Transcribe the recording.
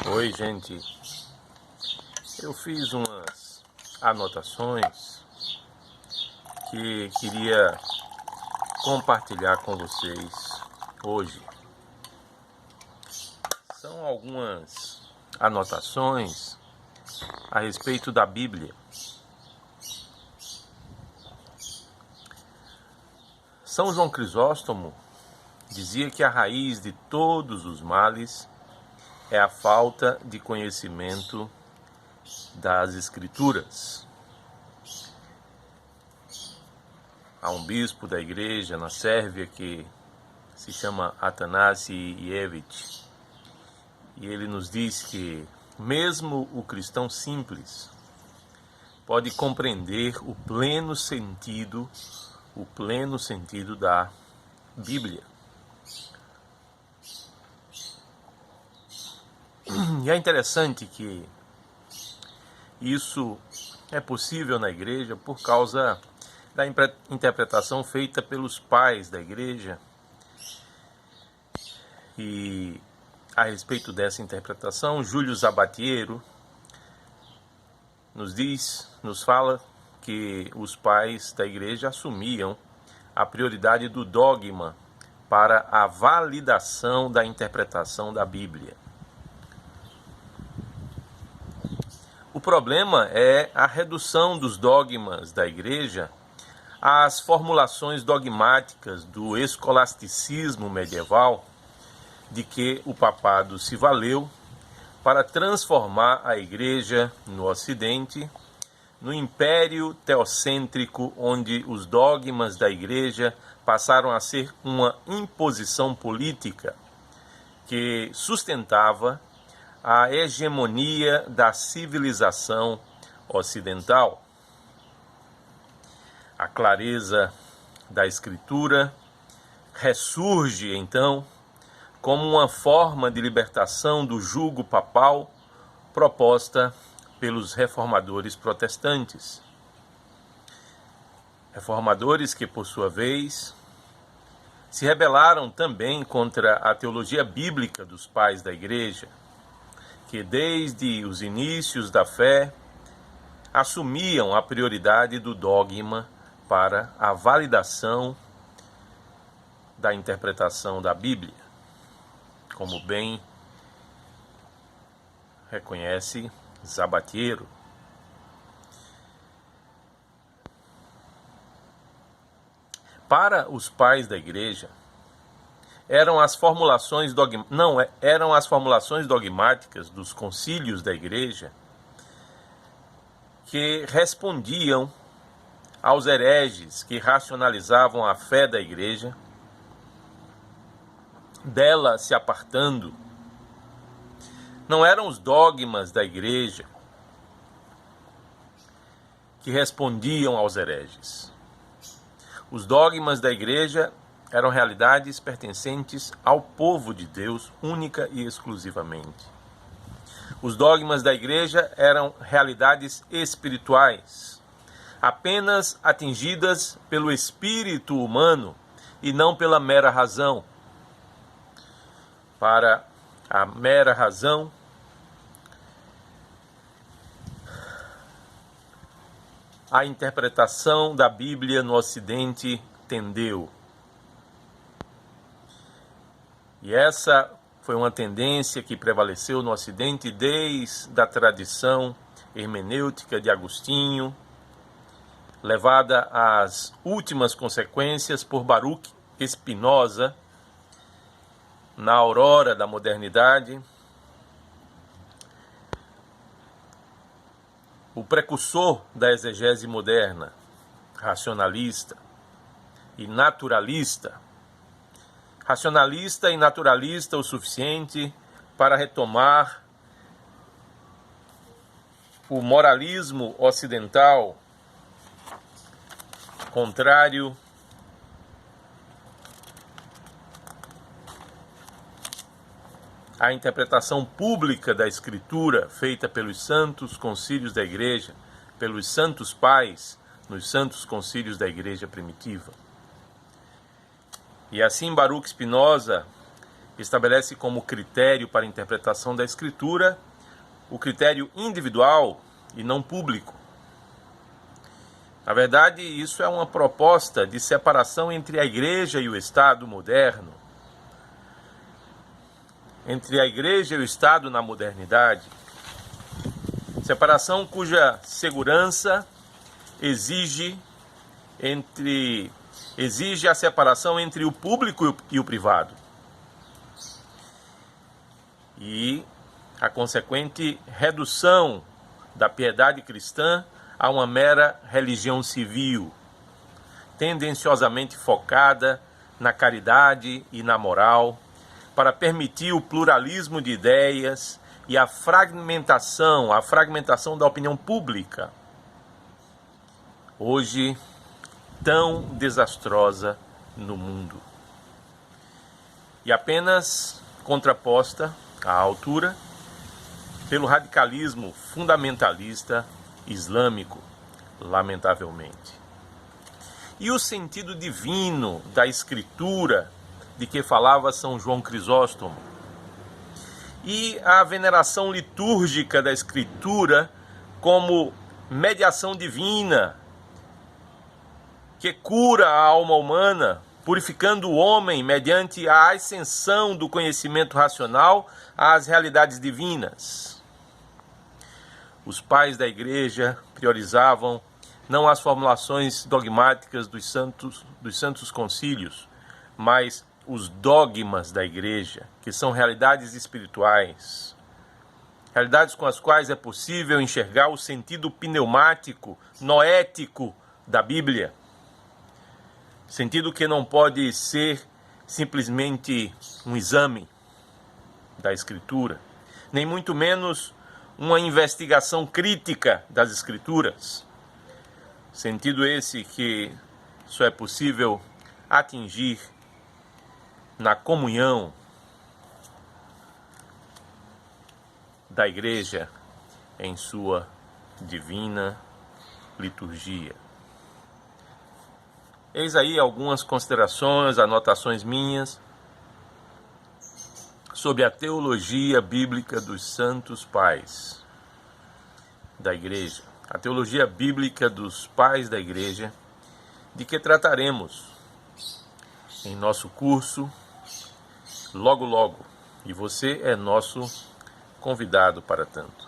Oi, gente. Eu fiz umas anotações que queria compartilhar com vocês hoje. São algumas anotações a respeito da Bíblia. São João Crisóstomo dizia que a raiz de todos os males é a falta de conhecimento das Escrituras. Há um bispo da igreja na Sérvia que se chama Atanasievich, e ele nos diz que mesmo o cristão simples pode compreender o pleno sentido da Bíblia. E é interessante que isso é possível na igreja por causa da interpretação feita pelos pais da igreja. E a respeito dessa interpretação, Júlio Sabatiero nos fala que os pais da igreja assumiam a prioridade do dogma para a validação da interpretação da Bíblia. O problema é a redução dos dogmas da igreja às formulações dogmáticas do escolasticismo medieval, de que o papado se valeu para transformar a igreja no Ocidente no império teocêntrico, onde os dogmas da igreja passaram a ser uma imposição política que sustentava a hegemonia da civilização ocidental. A clareza da Escritura ressurge, então, como uma forma de libertação do jugo papal proposta pelos reformadores protestantes. Reformadores que, por sua vez, se rebelaram também contra a teologia bíblica dos pais da igreja, que desde os inícios da fé assumiam a prioridade do dogma para a validação da interpretação da Bíblia, como bem reconhece Sabatiero. Para os pais da igreja, eram as formulações dogmáticas dos concílios da igreja que respondiam aos hereges que racionalizavam a fé da igreja, dela se apartando. Não eram os dogmas da igreja que respondiam aos hereges. Os dogmas da igreja eram realidades pertencentes ao povo de Deus, única e exclusivamente. Os dogmas da igreja eram realidades espirituais, apenas atingidas pelo espírito humano e não pela mera razão. Para a mera razão, a interpretação da Bíblia no Ocidente tendeu. E essa foi uma tendência que prevaleceu no Ocidente desde a tradição hermenêutica de Agostinho, levada às últimas consequências por Baruch Spinoza, na aurora da modernidade, o precursor da exegese moderna, racionalista e naturalista. Racionalista e naturalista o suficiente para retomar o moralismo ocidental, contrário à interpretação pública da Escritura feita pelos santos concílios da igreja, pelos santos pais nos santos concílios da igreja primitiva. E assim Baruch Spinoza estabelece como critério para a interpretação da Escritura o critério individual e não público. Na verdade, isso é uma proposta de separação entre a Igreja e o Estado moderno, entre a Igreja e o Estado na modernidade. Separação cuja segurança exige a separação entre o público e o privado. E a consequente redução da piedade cristã a uma mera religião civil, tendenciosamente focada na caridade e na moral, para permitir o pluralismo de ideias e a fragmentação da opinião pública, hoje tão desastrosa no mundo, e apenas contraposta à altura pelo radicalismo fundamentalista islâmico, lamentavelmente. E o sentido divino da Escritura de que falava São João Crisóstomo, e a veneração litúrgica da Escritura como mediação divina que cura a alma humana, purificando o homem mediante a ascensão do conhecimento racional às realidades divinas. Os pais da Igreja priorizavam não as formulações dogmáticas dos santos concílios, mas os dogmas da Igreja, que são realidades espirituais, realidades com as quais é possível enxergar o sentido pneumático, noético da Bíblia, sentido que não pode ser simplesmente um exame da Escritura, nem muito menos uma investigação crítica das Escrituras, sentido esse que só é possível atingir na comunhão da Igreja em sua divina liturgia. Eis aí algumas considerações, anotações minhas sobre a teologia bíblica dos santos pais da Igreja. A teologia bíblica dos pais da Igreja, de que trataremos em nosso curso logo logo. E você é nosso convidado para tanto.